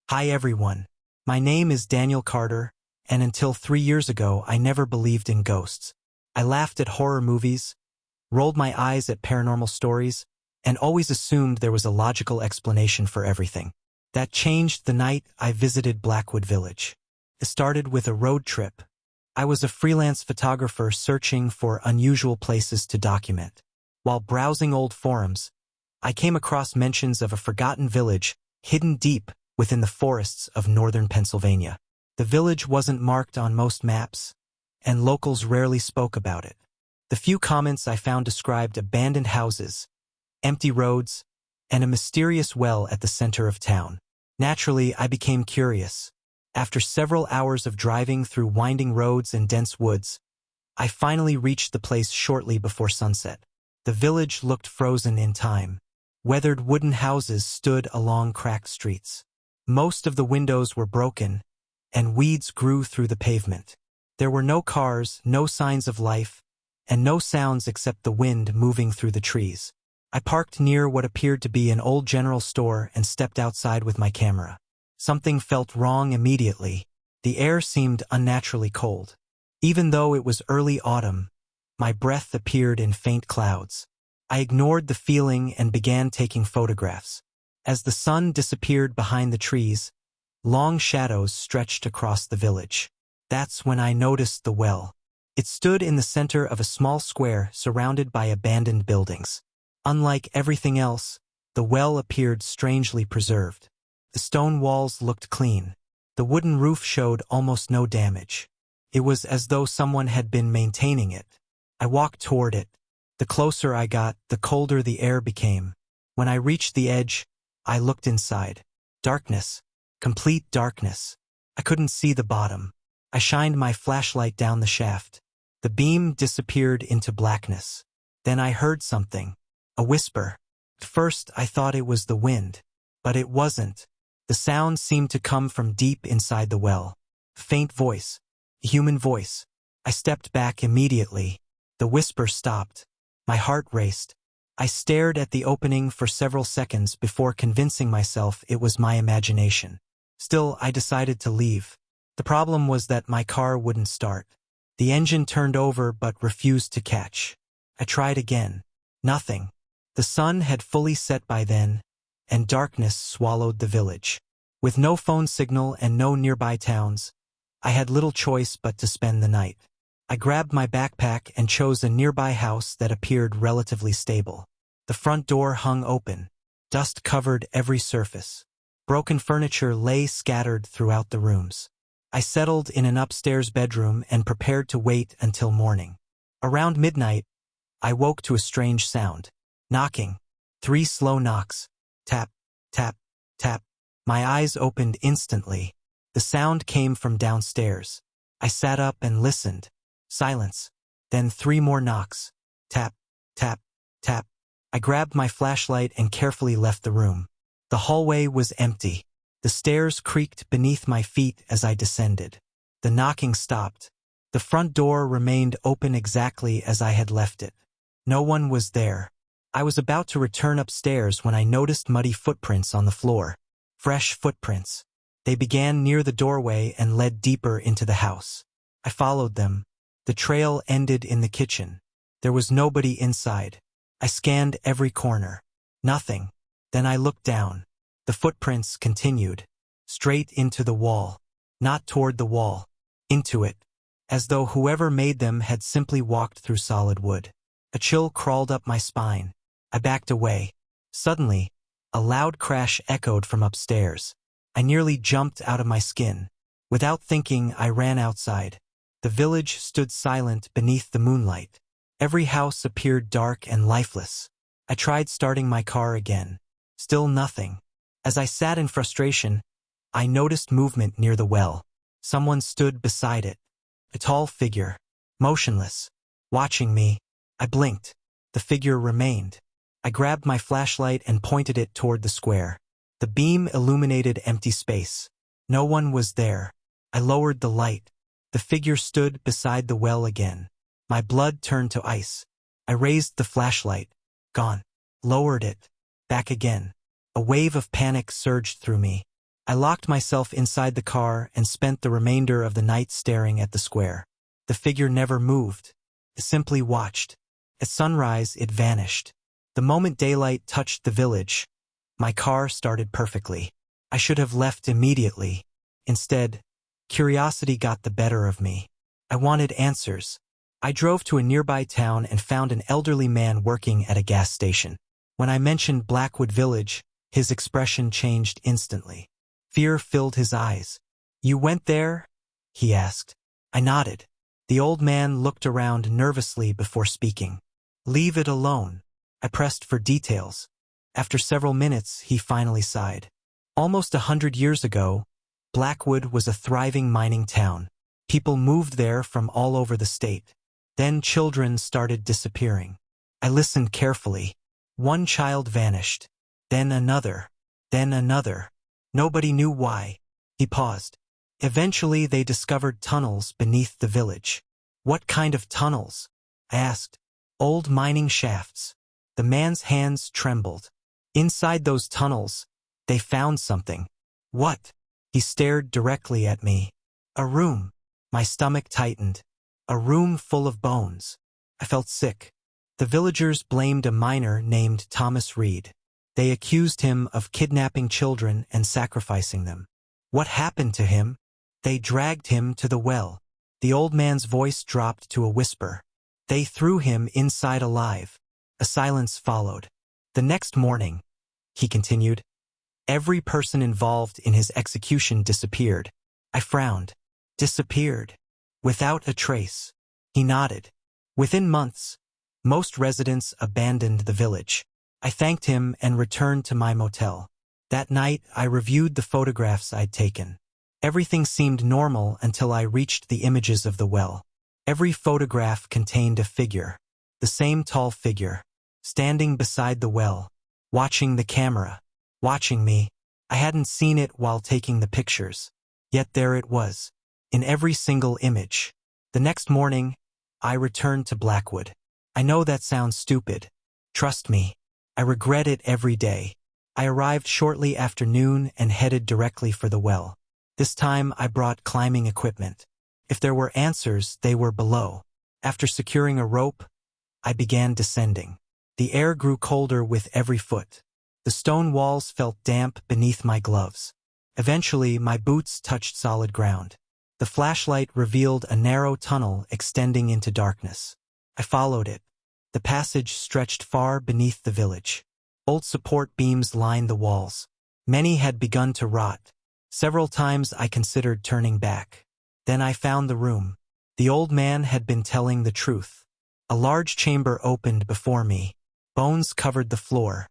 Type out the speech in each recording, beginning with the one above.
Hi everyone. My name is Daniel Carter, and until 3 years ago I never believed in ghosts. I laughed at horror movies, rolled my eyes at paranormal stories, and always assumed there was a logical explanation for everything. That changed the night I visited Blackwood Village. It started with a road trip. I was a freelance photographer searching for unusual places to document. While browsing old forums, I came across mentions of a forgotten village hidden deep within the forests of northern Pennsylvania. The village wasn't marked on most maps, and locals rarely spoke about it. The few comments I found described abandoned houses, empty roads, and a mysterious well at the center of town. Naturally, I became curious. After several hours of driving through winding roads and dense woods, I finally reached the place shortly before sunset. The village looked frozen in time. Weathered wooden houses stood along cracked streets. Most of the windows were broken, and weeds grew through the pavement. There were no cars, no signs of life, and no sounds except the wind moving through the trees. I parked near what appeared to be an old general store and stepped outside with my camera. Something felt wrong immediately. The air seemed unnaturally cold. Even though it was early autumn, my breath appeared in faint clouds. I ignored the feeling and began taking photographs. As the sun disappeared behind the trees, long shadows stretched across the village. That's when I noticed the well. It stood in the center of a small square surrounded by abandoned buildings. Unlike everything else, the well appeared strangely preserved. The stone walls looked clean. The wooden roof showed almost no damage. It was as though someone had been maintaining it. I walked toward it. The closer I got, the colder the air became. When I reached the edge, I looked inside. Darkness. Complete darkness. I couldn't see the bottom. I shined my flashlight down the shaft. The beam disappeared into blackness. Then I heard something. A whisper. At first I thought it was the wind. But it wasn't. The sound seemed to come from deep inside the well. A faint voice. A human voice. I stepped back immediately. The whisper stopped. My heart raced. I stared at the opening for several seconds before convincing myself it was my imagination. Still, I decided to leave. The problem was that my car wouldn't start. The engine turned over but refused to catch. I tried again. Nothing. The sun had fully set by then, and darkness swallowed the village. With no phone signal and no nearby towns, I had little choice but to spend the night. I grabbed my backpack and chose a nearby house that appeared relatively stable. The front door hung open. Dust covered every surface. Broken furniture lay scattered throughout the rooms. I settled in an upstairs bedroom and prepared to wait until morning. Around midnight, I woke to a strange sound. Knocking. 3 slow knocks. Tap, tap, tap. My eyes opened instantly. The sound came from downstairs. I sat up and listened. Silence. Then 3 more knocks. Tap, tap, tap. I grabbed my flashlight and carefully left the room. The hallway was empty. The stairs creaked beneath my feet as I descended. The knocking stopped. The front door remained open exactly as I had left it. No one was there. I was about to return upstairs when I noticed muddy footprints on the floor. Fresh footprints. They began near the doorway and led deeper into the house. I followed them. The trail ended in the kitchen. There was nobody inside. I scanned every corner. Nothing. Then I looked down. The footprints continued. Straight into the wall. Not toward the wall. Into it. As though whoever made them had simply walked through solid wood. A chill crawled up my spine. I backed away. Suddenly, a loud crash echoed from upstairs. I nearly jumped out of my skin. Without thinking, I ran outside. The village stood silent beneath the moonlight. Every house appeared dark and lifeless. I tried starting my car again. Still nothing. As I sat in frustration, I noticed movement near the well. Someone stood beside it. A tall figure. Motionless. Watching me. I blinked. The figure remained. I grabbed my flashlight and pointed it toward the square. The beam illuminated empty space. No one was there. I lowered the light. The figure stood beside the well again. My blood turned to ice. I raised the flashlight. Gone. Lowered it. Back again. A wave of panic surged through me. I locked myself inside the car and spent the remainder of the night staring at the square. The figure never moved. It simply watched. At sunrise, it vanished. The moment daylight touched the village, my car started perfectly. I should have left immediately. Instead, curiosity got the better of me. I wanted answers. I drove to a nearby town and found an elderly man working at a gas station. When I mentioned Blackwood Village, his expression changed instantly. Fear filled his eyes. "You went there?" he asked. I nodded. The old man looked around nervously before speaking. "Leave it alone." I pressed for details. After several minutes, he finally sighed. Almost 100 years ago, Blackwood was a thriving mining town. People moved there from all over the state. Then children started disappearing. I listened carefully. One child vanished. Then another. Then another. Nobody knew why. He paused. Eventually they discovered tunnels beneath the village. "What kind of tunnels?" I asked. "Old mining shafts." The man's hands trembled. Inside those tunnels, they found something. "What?" He stared directly at me. "A room." My stomach tightened. A room full of bones. I felt sick. The villagers blamed a miner named Thomas Reed. They accused him of kidnapping children and sacrificing them. "What happened to him?" "They dragged him to the well." The old man's voice dropped to a whisper. "They threw him inside alive." A silence followed. "The next morning," he continued, "every person involved in his execution disappeared." I frowned. "Disappeared? Without a trace?" He nodded. "Within months, most residents abandoned the village." I thanked him and returned to my motel. That night, I reviewed the photographs I'd taken. Everything seemed normal until I reached the images of the well. Every photograph contained a figure. The same tall figure, standing beside the well, watching the camera, watching me. I hadn't seen it while taking the pictures. Yet there it was, in every single image. The next morning, I returned to Blackwood. I know that sounds stupid. Trust me, I regret it every day. I arrived shortly after noon and headed directly for the well. This time I brought climbing equipment. If there were answers, they were below. After securing a rope, I began descending. The air grew colder with every foot. The stone walls felt damp beneath my gloves. Eventually, my boots touched solid ground. The flashlight revealed a narrow tunnel extending into darkness. I followed it. The passage stretched far beneath the village. Old support beams lined the walls. Many had begun to rot. Several times I considered turning back. Then I found the room. The old man had been telling the truth. A large chamber opened before me. Bones covered the floor.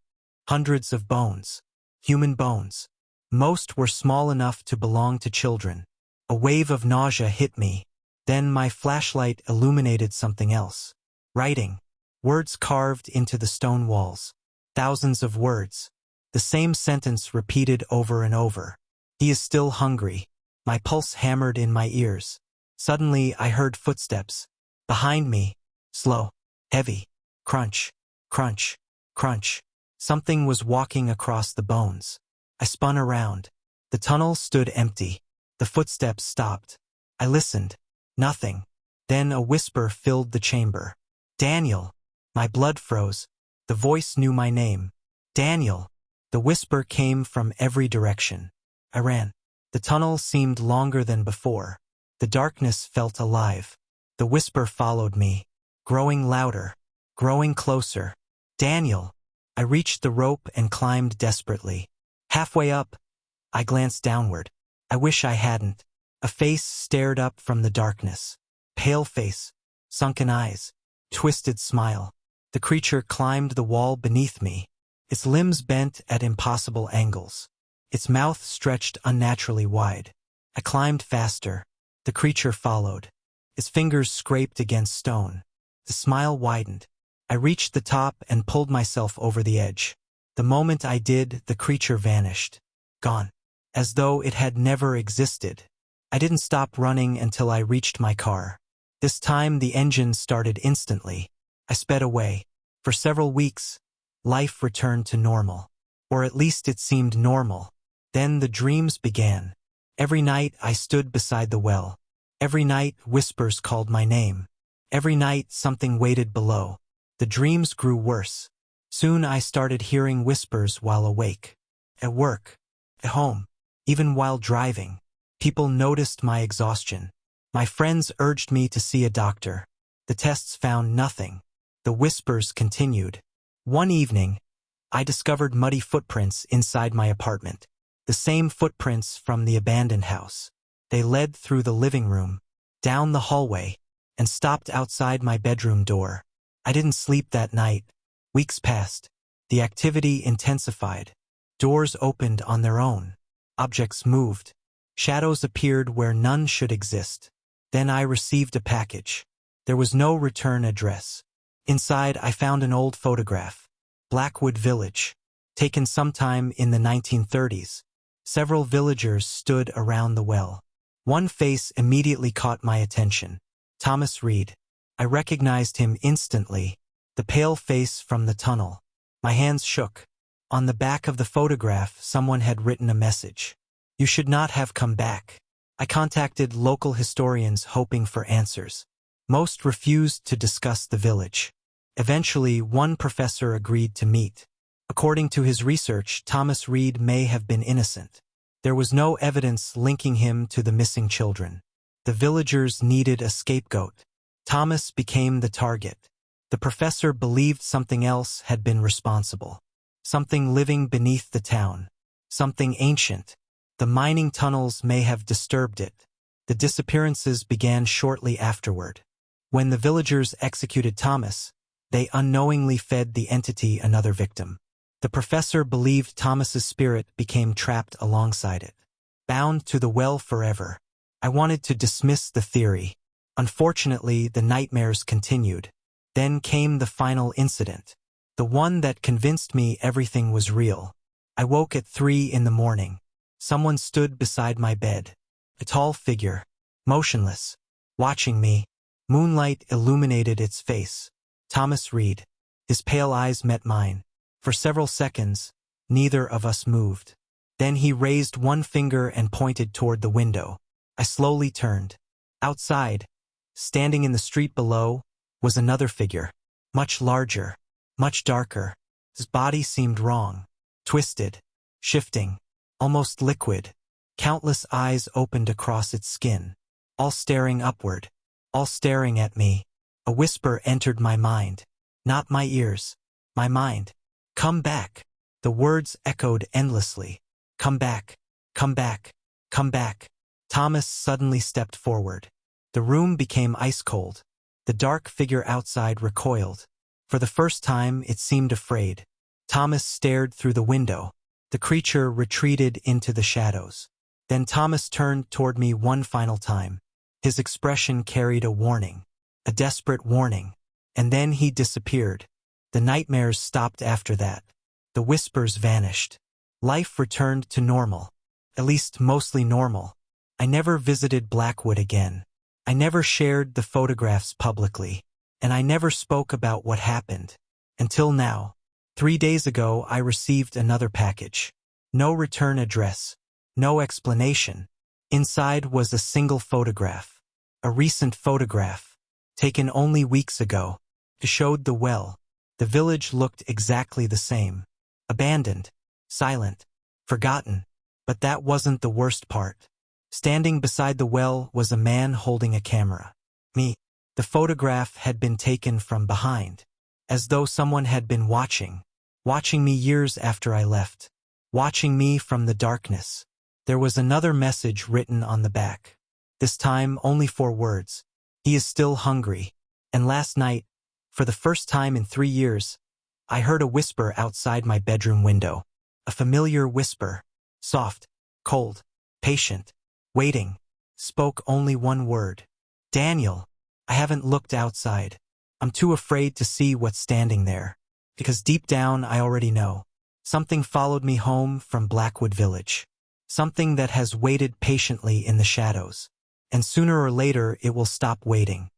Hundreds of bones. Human bones. Most were small enough to belong to children. A wave of nausea hit me. Then my flashlight illuminated something else. Writing. Words carved into the stone walls. Thousands of words. The same sentence repeated over and over. "He is still hungry." My pulse hammered in my ears. Suddenly I heard footsteps. Behind me. Slow. Heavy. Crunch. Crunch. Crunch. Something was walking across the bones. I spun around. The tunnel stood empty. The footsteps stopped. I listened. Nothing. Then a whisper filled the chamber. "Daniel." My blood froze. The voice knew my name. "Daniel." The whisper came from every direction. I ran. The tunnel seemed longer than before. The darkness felt alive. The whisper followed me, growing louder, growing closer. "Daniel." I reached the rope and climbed desperately. Halfway up, I glanced downward. I wish I hadn't. A face stared up from the darkness. Pale face, sunken eyes, twisted smile. The creature climbed the wall beneath me. Its limbs bent at impossible angles. Its mouth stretched unnaturally wide. I climbed faster. The creature followed. Its fingers scraped against stone. The smile widened. I reached the top and pulled myself over the edge. The moment I did, the creature vanished. Gone. As though it had never existed. I didn't stop running until I reached my car. This time the engine started instantly. I sped away. For several weeks, life returned to normal. Or at least it seemed normal. Then the dreams began. Every night I stood beside the well. Every night whispers called my name. Every night something waited below. The dreams grew worse. Soon I started hearing whispers while awake. At work. At home. Even while driving. People noticed my exhaustion. My friends urged me to see a doctor. The tests found nothing. The whispers continued. One evening, I discovered muddy footprints inside my apartment. The same footprints from the abandoned house. They led through the living room, down the hallway, and stopped outside my bedroom door. I didn't sleep that night. Weeks passed. The activity intensified. Doors opened on their own. Objects moved. Shadows appeared where none should exist. Then I received a package. There was no return address. Inside, I found an old photograph. Blackwood Village. Taken sometime in the 1930s. Several villagers stood around the well. One face immediately caught my attention. Thomas Reed. I recognized him instantly. The pale face from the tunnel. My hands shook. On the back of the photograph, someone had written a message. You should not have come back. I contacted local historians hoping for answers. Most refused to discuss the village. Eventually, one professor agreed to meet. According to his research, Thomas Reed may have been innocent. There was no evidence linking him to the missing children. The villagers needed a scapegoat. Thomas became the target. The professor believed something else had been responsible. Something living beneath the town. Something ancient. The mining tunnels may have disturbed it. The disappearances began shortly afterward. When the villagers executed Thomas, they unknowingly fed the entity another victim. The professor believed Thomas's spirit became trapped alongside it, bound to the well forever. I wanted to dismiss the theory. Unfortunately, the nightmares continued. Then came the final incident, the one that convinced me everything was real. I woke at 3 in the morning. Someone stood beside my bed. A tall figure, motionless, watching me. Moonlight illuminated its face. Thomas Reed. His pale eyes met mine. For several seconds, neither of us moved. Then he raised one finger and pointed toward the window. I slowly turned. Outside, standing in the street below, was another figure. Much larger, much darker. His body seemed wrong. Twisted, shifting, almost liquid. Countless eyes opened across its skin. All staring upward. All staring at me. A whisper entered my mind. Not my ears. My mind. Come back. The words echoed endlessly. Come back. Come back. Come back. Thomas suddenly stepped forward. The room became ice cold. The dark figure outside recoiled. For the first time, it seemed afraid. Thomas stared through the window. The creature retreated into the shadows. Then Thomas turned toward me one final time. His expression carried a warning. A desperate warning. And then he disappeared. The nightmares stopped after that. The whispers vanished. Life returned to normal. At least mostly normal. I never visited Blackwood again. I never shared the photographs publicly. And I never spoke about what happened. Until now. 3 days ago, I received another package. No return address. No explanation. Inside was a single photograph. A recent photograph. Taken only weeks ago. It showed the well. The village looked exactly the same. Abandoned. Silent. Forgotten. But that wasn't the worst part. Standing beside the well was a man holding a camera. Me. The photograph had been taken from behind. As though someone had been watching. Watching me years after I left. Watching me from the darkness. There was another message written on the back. This time only 4 words. He is still hungry. And last night, for the first time in 3 years, I heard a whisper outside my bedroom window. A familiar whisper. Soft, cold, patient, waiting. Spoke only one word. Daniel. I haven't looked outside. I'm too afraid to see what's standing there. Because deep down I already know. Something followed me home from Blackwood Village. Something that has waited patiently in the shadows. And sooner or later it will stop waiting.